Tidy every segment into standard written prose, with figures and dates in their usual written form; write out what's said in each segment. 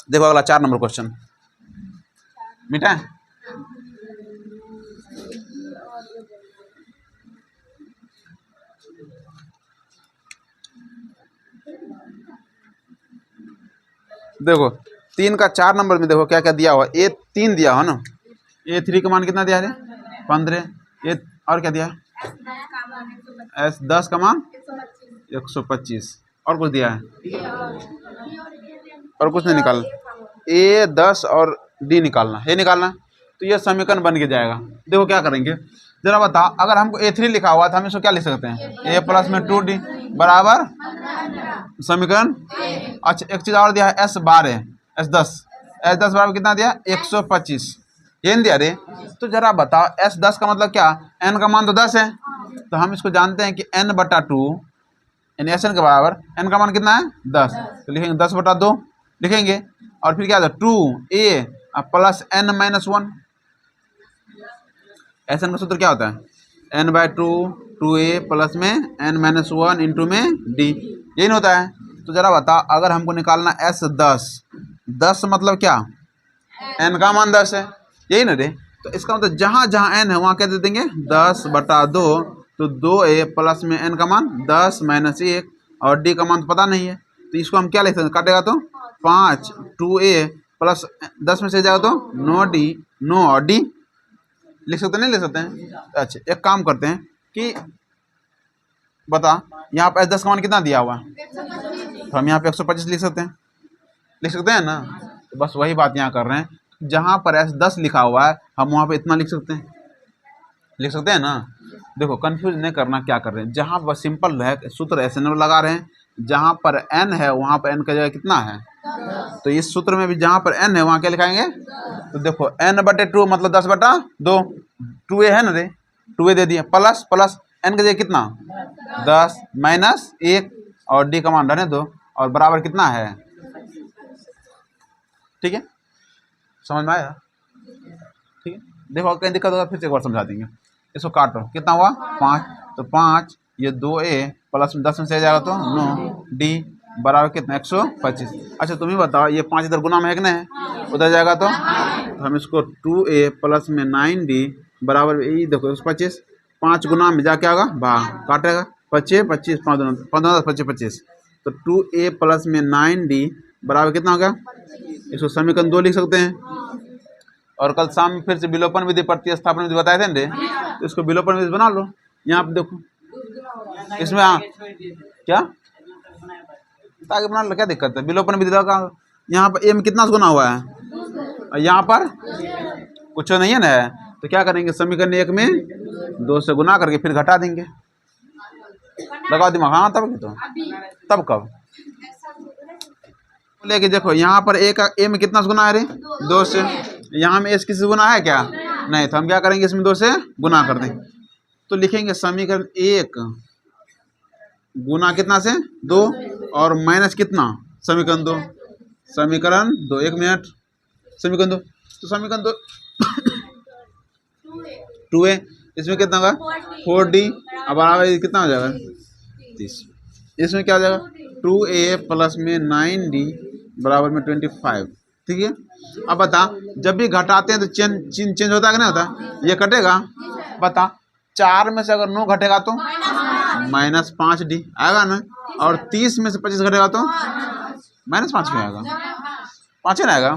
देखो अगला 4 number question, मीठा है। देखो 3 का 4 नंबर में देखो क्या क्या दिया हुआ, A3 दिया हुआ ना, A3 का मान कितना दिया है 15, ये और क्या दिया है S10 का मान 125, और कुछ दिया है और कुछ नहीं निकालना, A10 और D निकालना, ये निकालना, तो ये समीकरण बन के जाएगा। देखो क्या करेंगे जरा बताओ, अगर हमको A3 लिखा हुआ था हम इसको क्या लिख सकते हैं, A प्लस में 2D बराबर समीकरण। अच्छा एक चीज़ और दिया है S12 S10 बराबर कितना दिया 125, ये नहीं दिया रे। तो जरा बताओ S10 का मतलब क्या, n का मान तो 10 है, तो हम इसको जानते हैं कि n/2 यानी SN के बराबर n का मान कितना है 10, तो लिखेंगे 10/2 लिखेंगे, और फिर क्या था 2a प्लस n-1, SN का सूत्र क्या होता है n/2 2a प्लस में n-1 इंटू में d, यही नहीं होता है। तो जरा बताओ अगर हमको निकालना S10, 10 मतलब क्या n का मान 10 है, यही ना रे। तो इसका मतलब जहाँ जहाँ n है वहाँ क्या दे देंगे 10/2, तो 2a प्लस में n का मान 10 माइनस 1 और d का मान तो पता नहीं है, तो इसको हम क्या लिख सकते हैं, काटेगा तो 5, 2a प्लस 10 में से जाएगा तो 9d, 9 और d लिख सकते नहीं लिख सकते हैं। अच्छा एक काम करते हैं कि बता यहाँ पर S10 का मान कितना दिया हुआ है, तो हम यहाँ पे 125 लिख सकते हैं ना। तो बस वही बात यहाँ कर रहे हैं, जहाँ पर S10 लिखा हुआ है हम वहाँ पे इतना लिख सकते हैं ना। देखो कंफ्यूज नहीं करना क्या कर रहे हैं, जहाँ पर सिंपल है सूत्र SN लगा रहे हैं, जहाँ पर n है वहाँ पर n का जगह कितना है, तो इस सूत्र में भी जहाँ पर n है वहाँ क्या लिखाएंगे, तो देखो n/2 मतलब 10/2, 2a है ना रे, 2a दे दिया प्लस प्लस n का जगह कितना 10 माइनस 1 और d का मान रहने दो, और बराबर कितना है, ठीक है समझ में आया, ठीक है। देखो कहीं दिक्कत होगा फिर से एक बार समझा देंगे, इसको काटो कितना हुआ 5, तो 5 ये 2a प्लस में 10 में से जाएगा तो 9d बराबर कितना 125। अच्छा तुम ही बताओ ये 5 इधर गुना में है कि नहीं, उधर जाएगा तो हम इसको 2a प्लस में 9d बराबर ये देखो 125, 5 गुना में जाके आएगा भाग काटेगा 25 25 5 15 25 25, तो 2a प्लस में 9d बराबर कितना हो गया, इसको समीकरण 2 लिख सकते हैं। और कल शाम में फिर से विलोपन विधि प्रतिस्थापन विधि बताए थे ना, तो इसको विलोपन विधि बना लो। यहाँ पे देखो इसमें क्या आगे बना लो, क्या दिक्कत है, विलोपन विधि का यहाँ पर a में कितना गुना हुआ है और यहाँ पर कुछ नहीं है ना, तो क्या करेंगे समीकरण 1 में 2 से गुना करके फिर घटा देंगे, लगाओ दिमाग, हाँ तब तो तब कब लेके देखो यहाँ पर a में कितना गुना है रे 2 से, यहाँ में s किसी गुना है क्या नहीं, तो हम क्या करेंगे इसमें 2 से गुना कर देंगे, तो लिखेंगे समीकरण 1 गुना कितना से 2 और माइनस कितना समीकरण 2 1 मिनट समीकरण 2, तो समीकरण 2 2a इसमें कितना होगा 4d, अब बराबर कितना हो जाएगा 30, इसमें क्या हो जाएगा 2a प्लस में 9d बराबर में 25, ठीक है। अब बता जब भी घटाते हैं तो चेंज होता है कि नहीं होता, ये कटेगा, बता 4 में से अगर 9 घटेगा तो -5d आएगा ना, और 30 में से 25 घटेगा तो -5 में आएगा, 5 ही ना आएगा,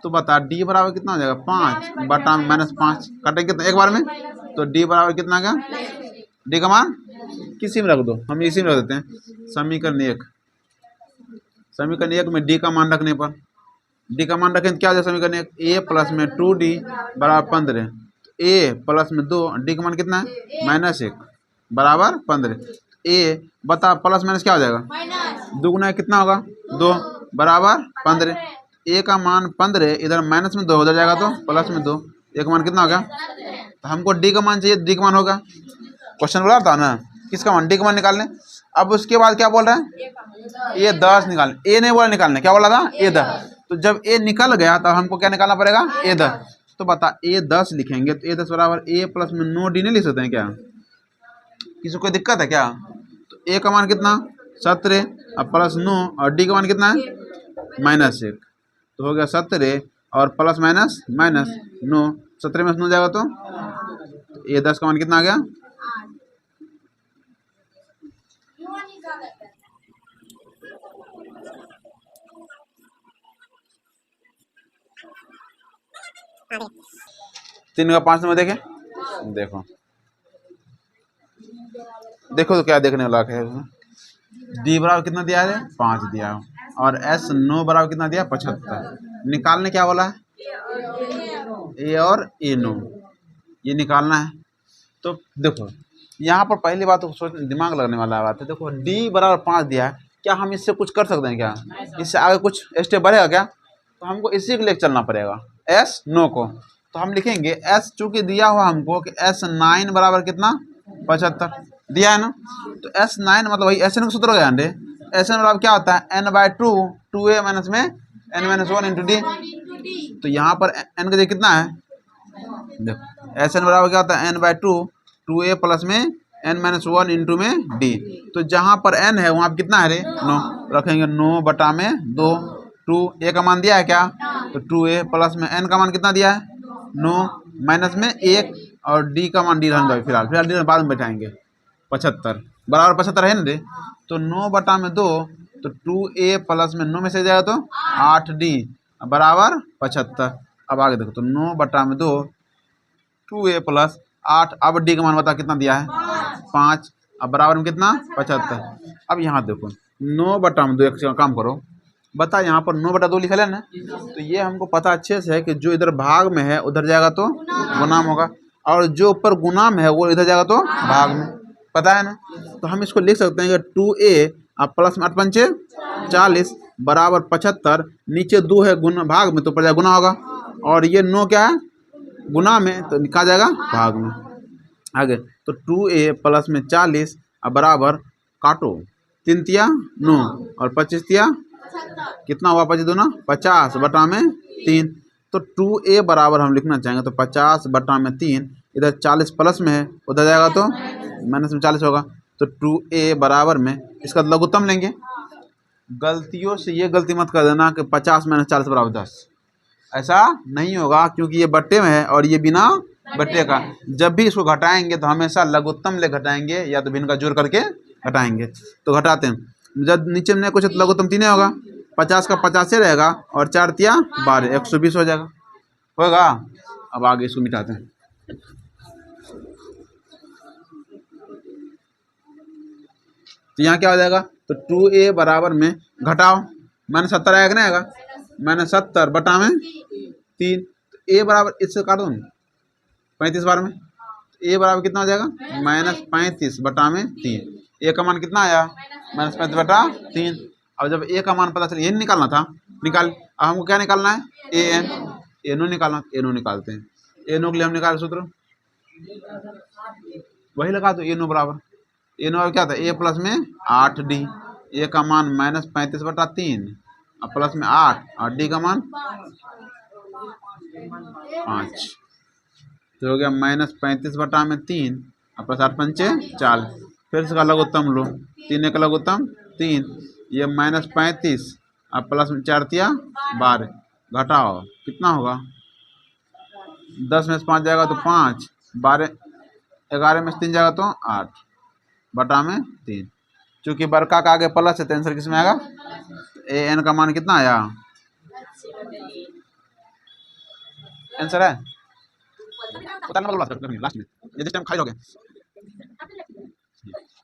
तो बता d बराबर कितना हो जाएगा 5/-5 काटेंगे कितना एक बार में, तो d बराबर कितना आ गया, d का मान किसी में रख दो, हम इसी में रख देते हैं समीकरण 1 में d का मान रखने पर, d का मान रखें तो क्या हो जाएगा समीकरण 1 a प्लस में 2d बराबर 15, a प्लस में 2 d का मान कितना है -1 बराबर 15, a बता प्लस माइनस क्या हो जाएगा दुगुना कितना होगा 2 बराबर 15, a का मान 15 इधर माइनस में 2 उधर जाएगा तो प्लस में 2, a का मान कितना हो गया, तो हमको d का मान चाहिए, d का मान होगा, क्वेश्चन बोला था ना किसका मान d का मान निकालने। अब उसके बाद क्या बोल रहा है a 10 निकालने, a नहीं बोला निकालने, क्या बोला था a 10, तो जब a निकल गया तब हमको क्या निकालना पड़ेगा a 10, तो बता a 10 लिखेंगे तो a 10 बराबर a प्लस में 9d नहीं लिख सकते हैं क्या, किसी को कोई दिक्कत है क्या, तो a का मान कितना 17 और प्लस 9 और d का मान कितना है -1, तो हो गया 17 और प्लस माइनस माइनस 9, 17 में 9 जाएगा तो ये 10 का मान कितना आ गया? 3 का 5 में देखे, देखो देखो तो क्या देखने वाला है। डी बराबर कितना दिया है? 5 दिया है। और एस 9 बराबर कितना दिया? 75। निकालने क्या बोला है? ए और ए 9, ये निकालना है। तो देखो यहाँ पर पहली बात तो सोच दिमाग लगने वाला बात है। देखो डी बराबर 5 दिया है, क्या हम इससे कुछ कर सकते हैं क्या? इससे आगे कुछ स्टेप बढ़ेगा क्या? तो हमको इसी के लिए चलना पड़ेगा एस 9 को। तो हम लिखेंगे एस, चूंकि दिया हुआ हमको कि एस 9 बराबर कितना? 75 दिया है ना। तो एस 9 मतलब वही एस एन का सूत्र हो गया। एस एन बराबर क्या होता है? n/2 2a माइनस में n-1 इंटू डी। तो यहाँ पर n का जगह कितना है? देखो एस एन बराबर क्या होता है? n/2 2a प्लस में n-1 इंटू में डी। तो जहाँ पर n है वहाँ पर कितना है रे? 9 रखेंगे। 9 बटा में 2, 2a का मान दिया है क्या? तो 2a प्लस में n का मान कितना दिया है? 9 माइनस में 1 और d का मान डी रहने दो फिलहाल डी बाद में बैठाएंगे। 75 बराबर 75 है ना रे। तो 9 बटा में 2, तो 2a प्लस में 9 में से जाएगा तो 8d बराबर 75। अब आगे देखो तो 9 बटा में 2 2a प्लस 8, अब डी का मान बता कितना दिया है? 5, अब बराबर में कितना? 75। अब यहाँ देखो 9 बटा में 2, एक काम करो बता, यहाँ पर 9 बटा 2 लिखा है ना। तो ये हमको पता अच्छे से है कि जो इधर भाग में है उधर जाएगा तो गुणाम होगा, और जो ऊपर गुणाम है वो इधर जाएगा तो भाग में, पता है ना। तो हम इसको लिख सकते हैं कि 2a अब प्लस में 8 पंचे 40 बराबर 75। नीचे 2 है गुना भाग में तो ऊपर जाएगा गुना होगा, और ये 9 क्या है? गुना में, तो कहाँ जाएगा? भाग में। आगे तो 2a प्लस में 40 अब बराबर काटो 3 तिया 9 और 25 तिया कितना हुआ? 25 दूना 50 बटा में 3। तो 2a बराबर हम लिखना चाहेंगे तो 50 बटा में 3, इधर 40 प्लस में है उधर जाएगा तो माइनस में 40 होगा। तो 2a बराबर में इसका लघुत्तम लेंगे। गलतियों से ये गलती मत कर देना कि 50 माइनस 40 बराबर 10, ऐसा नहीं होगा, क्योंकि ये बट्टे में है और ये बिना बट्टे का। जब भी इसको घटाएंगे तो हमेशा लघुत्तम ले घटाएंगे या तो भिन्न का जोड़ करके घटाएंगे। तो घटाते हैं, जब नीचे में कुछ लघुत्तम 3 होगा, 50 का 50 से रहेगा और 4 तिया 12, 120 हो जाएगा, होगा। अब आगे इसको मिटाते हैं। तो यहाँ क्या हो जाएगा? तो 2a बराबर में घटाओ माइनस 70 आएगा ना, आएगा माइनस 70 बटा में 3। तो a बराबर इससे काट दो 35 बार में, तो a बराबर कितना हो जाएगा? माइनस 35 बटा में 3। a का मान कितना आया? माइनस 35 बटा 3। अब जब a का मान पता चला, ये निकालना था, निकाल। अब हमको क्या निकालना है? a नो निकालना, a नो निकालते हैं। a नो के लिए हम निकाल सूत्र वही लगा दो, a नो बराबर ए नो क्या था? a प्लस में 8d, a का मान माइनस 35 बटा 3 और प्लस में 8 और d का मान 5। तो हो गया माइनस 35 बटा में 3 और प्लस 8 पंचे 40। फिर इसका लघुत्तम लो, 3 का लघुत्तम 3, ये माइनस 35 और प्लस में 4 तिया 12, घटाओ कितना होगा? 10 में से 5 जाएगा तो 5, 12 11 में से 3 जाएगा तो 8 बटा में 3। चूंकि बड़का का आगे प्लस है तो आंसर किस में आएगा? ए एन का मान कितना आया? आंसर है बताना वाला बात करनी लास्ट में, ये जिस टाइम खाली हो गए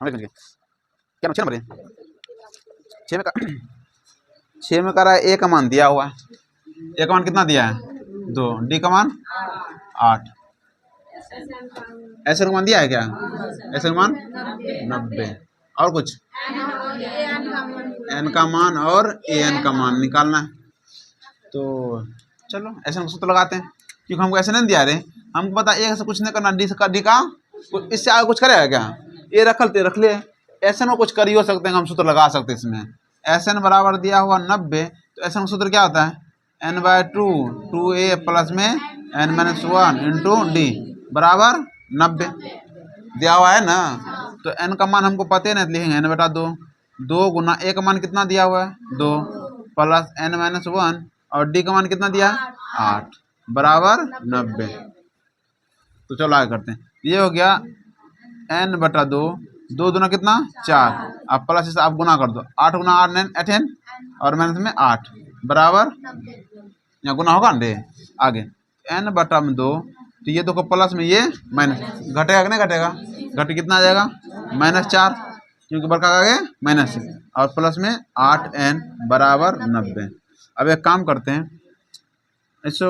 हमें क्या नंबर है? 6 में कर रहा है। ए का मान दिया हुआ है, ए का मान कितना दिया है? 2, डी का मान 8, ऐसे का मान दिया है क्या? ऐसे का मान 90, और कुछ एन का मान और ए एन का मान निकालना है। तो चलो ऐसे सूत्र लगाते हैं, क्योंकि हमको ऐसे नहीं दिया रहे, हमको पता ए से कुछ नहीं करना, डी का इससे आगे कुछ करेगा क्या? ए रख ले, ऐसे में कुछ कर ही हो सकते हैं, हम सूत्र लगा सकते हैं इसमें। एस एन बराबर दिया हुआ 90, तो ऐसे में सूत्र क्या होता है? n/2 2a प्लस में n-1 इंटू डी बराबर 90 दिया हुआ है ना। तो n का मान हमको पता है ना, लिखेंगे n/2, 2 गुना a का मान कितना दिया हुआ है? 2 प्लस n-1 और डी का मान कितना दिया है 8 बराबर 90। तो चलो आगे करते हैं। ये हो गया n बटा 2, 2 दूना कितना 4, अब प्लस से आप गुना कर दो, 8 गुना 8 9 18 और माइनस में 8 बराबर, यहाँ गुना होगा ना आगे n बटा में 2, तो ये 2 को प्लस में ये माइनस, घटेगा कि नहीं घटेगा, घट कितना आ जाएगा -4, क्योंकि बड़का का आगे माइनस है, और प्लस में 8n बराबर 90। अब एक काम करते हैं, इसको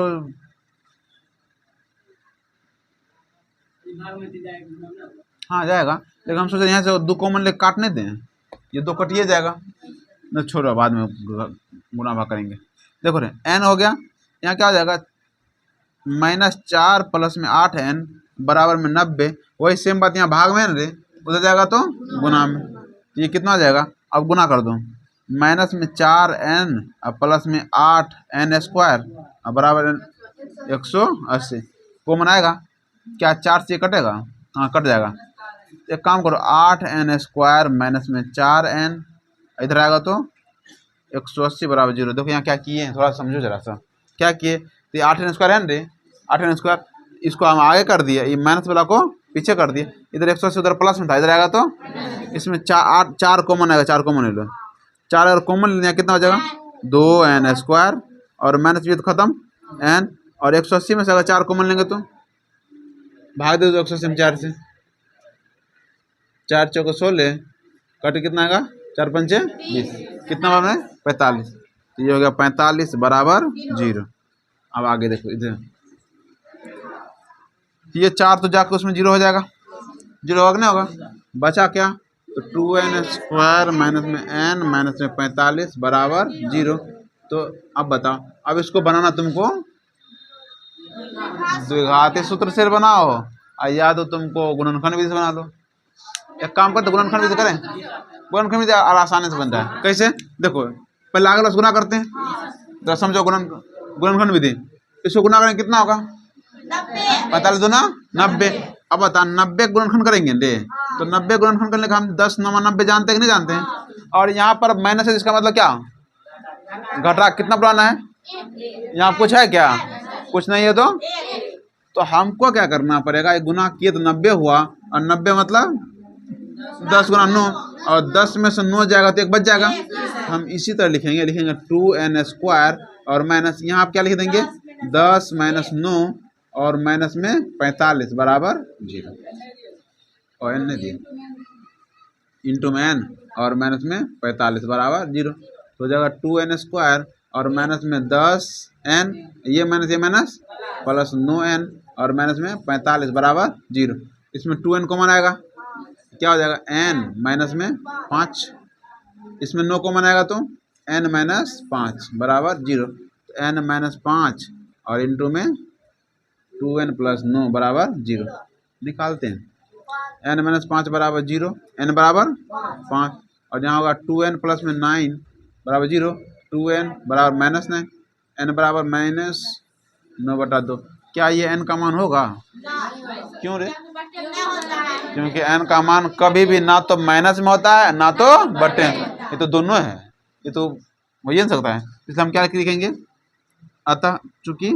हाँ जाएगा, लेकिन हम सोच रहे हैं यहाँ से 2 कॉमन लेके काटने दें, ये 2 कटिए जाएगा, न छोड़ो बाद में गुना भाग करेंगे। देखो रे n हो गया, यहाँ क्या हो जाएगा -4 प्लस में 8n बराबर में 90, वही सेम बात यहाँ भाग में रे, उधर जाएगा तो गुना में, ये कितना हो जाएगा, अब गुना कर दो, माइनस में 4n और प्लस में 8n स्क्वायर और बराबर 180, कॉमन आएगा क्या, 4 से कटेगा, हाँ कट जाएगा। एक काम करो 8n स्क्वायर माइनस में 4n, इधर आएगा तो 180 बराबर 0। देखो यहाँ क्या किए हैं, थोड़ा समझो जरा सा क्या किए, तो ये 8n स्क्वायर है रे, 8n स्क्वायर इसको हम आगे कर दिए, ये माइनस वाला को पीछे कर दिए, इधर 180 उधर प्लस में था, इधर आएगा तो इसमें 4 कॉमन आएगा, 4 कॉमन ले लो, 4 अगर कॉमन ले लिया कितना हो जाएगा 2n स्क्वायर और माइनस भी तो खत्म n, और 180 में से अगर 4 कॉमन लेंगे तो भाग दे दो 180 में 4 से, 4 चौको 16 कट कितना आएगा 4 पंचे 20, कितना बार में 45, तो ये हो गया 45 बराबर 0। अब आगे देखो इधर ये 4 तो जाकर उसमें 0 हो जाएगा, 0 होगा कि नहीं होगा, बचा क्या, तो 2n स्क्वायर माइनस में n माइनस में 45 बराबर 0। तो अब बताओ, अब इसको बनाना तुमको द्विघाती सूत्र से बनाओ या तो तुमको गुणनखंड विधि से बना लो। एक काम करते गुणनखंड विधि करें, गुणनखंड विधि आसानी से बन रहा है, कैसे देखो पहले आगे गुना करते हैं, तो समझो गुणनखंड विधि, इसको गुना करें कितना होगा 45 दूना 90। अब बता 90 गुणनखंड करेंगे रे, तो 90 गुणनखंड करने का हम 10 9 90 जानते हैं कि नहीं जानते हैं, और यहाँ पर माइनस है, इसका मतलब क्या घटा कितना पुराना है, यहाँ कुछ है क्या, कुछ नहीं है, तो हमको क्या करना पड़ेगा, एक गुना किए तो 90 हुआ, और 90 मतलब 10 गुना 9, और 10 में से 9 जाएगा तो 1 बच जाएगा, हम इसी तरह लिखेंगे 2n स्क्वायर और माइनस यहाँ आप क्या लिख देंगे 10 माइनस 9 और माइनस में 45 बराबर 0, और n ने दिया इंटू में n और माइनस में 45 बराबर 0, तो हो जाएगा 2n स्क्वायर और माइनस में 10n, ये माइनस प्लस 9n और माइनस में 45 बराबर 0। इसमें 2n कॉमन आएगा, क्या हो जाएगा n माइनस में 5, इसमें 9 कॉमन आएगा तो n माइनस 5 बराबर 0, तो n माइनस 5 और इंटू में 2n प्लस 9 बराबर 0, निकालते हैं n माइनस 5 बराबर 0, n बराबर 5, और यहाँ होगा 2n प्लस में 9 बराबर 0, 2n बराबर माइनस 9, n बराबर माइनस 9 बटा 2। क्या ये n का मान होगा, क्यों रे, क्योंकि n का मान कभी भी ना तो माइनस में होता है ना तो बटे, ये तो दोनों है, ये तो हो ही नहीं सकता है, इसलिए हम क्या लिखेंगे, अतः चूंकि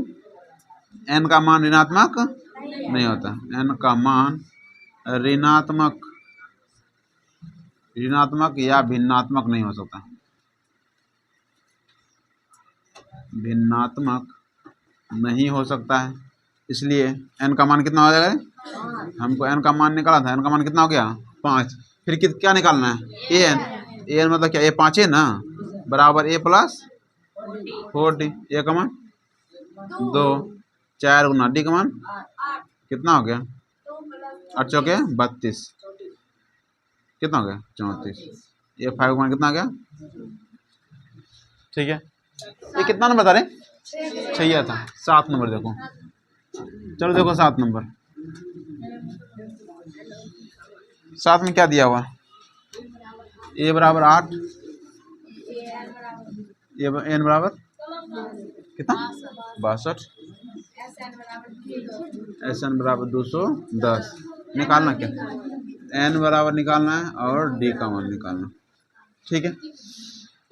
n का मान ऋणात्मक नहीं होता, n का मान ऋणात्मक या भिन्नात्मक नहीं हो सकता, भिन्नात्मक नहीं हो सकता है, इसलिए n का मान कितना हो जाएगा, हमको n का मान निकाला था, n का मान कितना हो गया 5, फिर क्या निकालना है an मतलब क्या, a 5 है ना, बराबर a प्लस 4d, a का मान 2, 4 गुना d का मान कितना हो गया 8 चौके 32, कितना हो गया 34, ये 5 का मान कितना हो गया, ठीक है। ये कितना नंबर था रे, 6 था, 7 नंबर देखो, चलो देखो 7 नंबर, 7 में क्या दिया हुआ, a बराबर 8, n बराबर कितना 62, SN बराबर 210, निकालना क्या, n बराबर निकालना है और d का मान निकालना, ठीक है।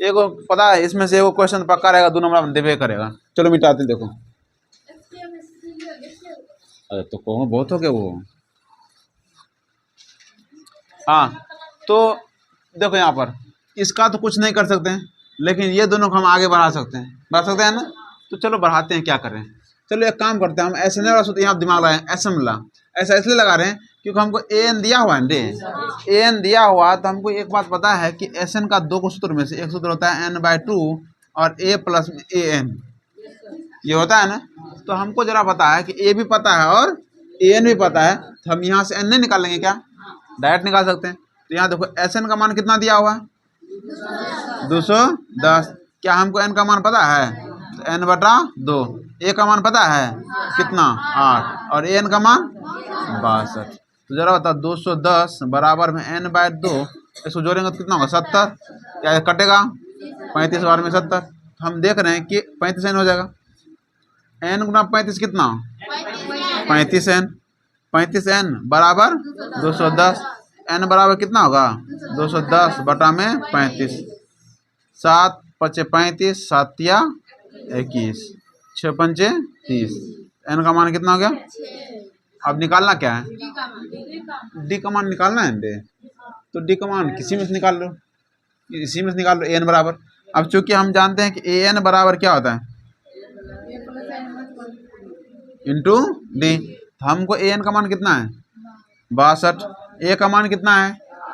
एक को पता है इसमें से एक क्वेश्चन पक्का रहेगा, 2 नंबर डिबेट करेगा। चलो मिटाते हैं, देखो। अरे तो कौन बहुत हो गया वो। हाँ तो देखो यहाँ पर इसका तो कुछ नहीं कर सकते हैं, लेकिन ये दोनों को हम आगे बढ़ा सकते हैं ना। तो चलो बढ़ाते हैं, क्या करें। चलो एक काम करते हैं, हम ऐसे नहीं वाला सूत्र यहाँ दिमाग लगाए, ऐसे मिला। ऐसा इसलिए लगा रहे हैं क्योंकि हमको ए एन दिया हुआ है, ए एन दिया हुआ, तो हमको एक बात पता है कि एस एन का 2 को सूत्र में से एक सूत्र होता है n/2 और a प्लस ए एन, ये होता है ना। तो हमको जरा पता है कि ए भी पता है और ए एन भी पता है, तो हम यहाँ से एन नहीं निकालेंगे क्या, डायरेक्ट निकाल सकते हैं। तो यहाँ देखो एस एन का मान कितना दिया हुआ है, 210। क्या हमको एन का मान पता है, तो n/2। ए का मान पता है कितना, 8, और ए एन का मान 62। तो जरा बता 210 बराबर में n/2, इसको जोड़ेंगे तो कितना होगा, 70। क्या कटेगा, 35 बार में 70। तो हम देख रहे हैं कि 35 एन हो जाएगा। n गुना 35 कितना, 35 एन। 35 एन बराबर 210। n बराबर कितना होगा, 210 बटा में 35। 7 5 35, 7 या 21, 6 5 30। n का मान कितना हो गया। अब निकालना क्या है, डी का मान निकालना है डे। तो डी का मान किसी में से निकाल लो, इसी में से निकाल लो, एन बराबर। अब चूंकि हम जानते हैं कि ए एन बराबर क्या होता है, इंटू डी। तो हमको ए एन का मान कितना है, 62। ए का मान कितना है,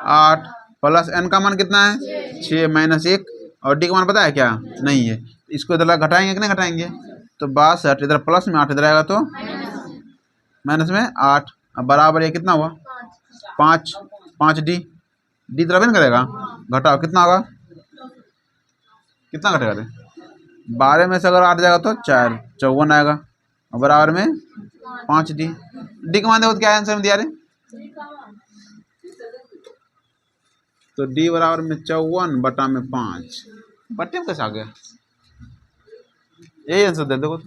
8, प्लस एन का मान कितना है, 6 माइनस 1, और डी का मान पता है क्या, नहीं है। इसको इधर घटाएंगे कि नहीं घटाएंगे, तो 62 इधर प्लस में 8 इधर आएगा तो माइनस में 8। अब बराबर ये कितना हुआ, 5। 5 डी, डी तरफ नहीं करेगा, घटाओ कितना होगा, कितना घटेगा रे, 12 में से अगर 8 जाएगा तो 4, 54 आएगा, और बराबर में 5 डी। डी का मान देखो क्या आंसर में दिया रे, तो डी बराबर में 54 बटा में 5, बटे में कैसे आ गया, यही आंसर दे देखो।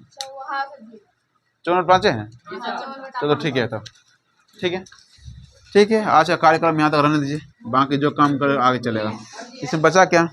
54 5 है, चलो ठीक है, तब ठीक है। आज का कार्यक्रम यहाँ तक रहने दीजिए, बाकी जो काम करे आगे चलेगा। इसमें बचा क्या।